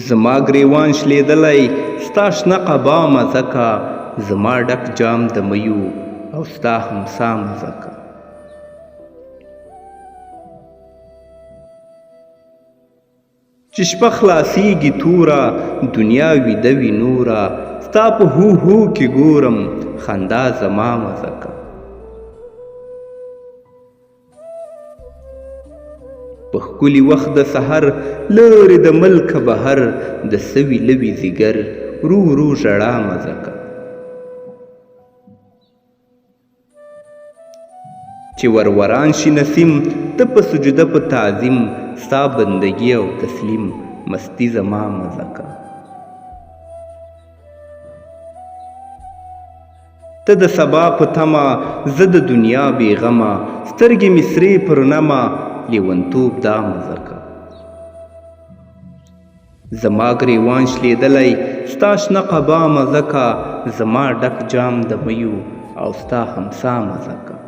زما ګریوان شلیدلی ستا شنه قبا مزه کا، زما ډک جام د میو او ستا همسا مزه کا. چې شپه خلاصیږي توره دنیا ویده وي نوره، ستا په هو هو کې ګورم خندا زما مزه کا. په ښکلي وخت د سحر لرې د ملکه بهر، د سوي لوي ځیګر ورو ورو ژړا مزه کا. چې وروران شي نسیم ته په سجده په تعظیم، ستا بندگی او تسلیم مستی زما مزه کا. ته د سبا په تمه زه د دنیا بېغمه، سترګې مې سرې پر نمه لیونتوب دا مزه کا. زما ګریوان شلیدلی ستا شنه قبا مزه کا، زما ډک جام د میو او ستا همسا مزه کا.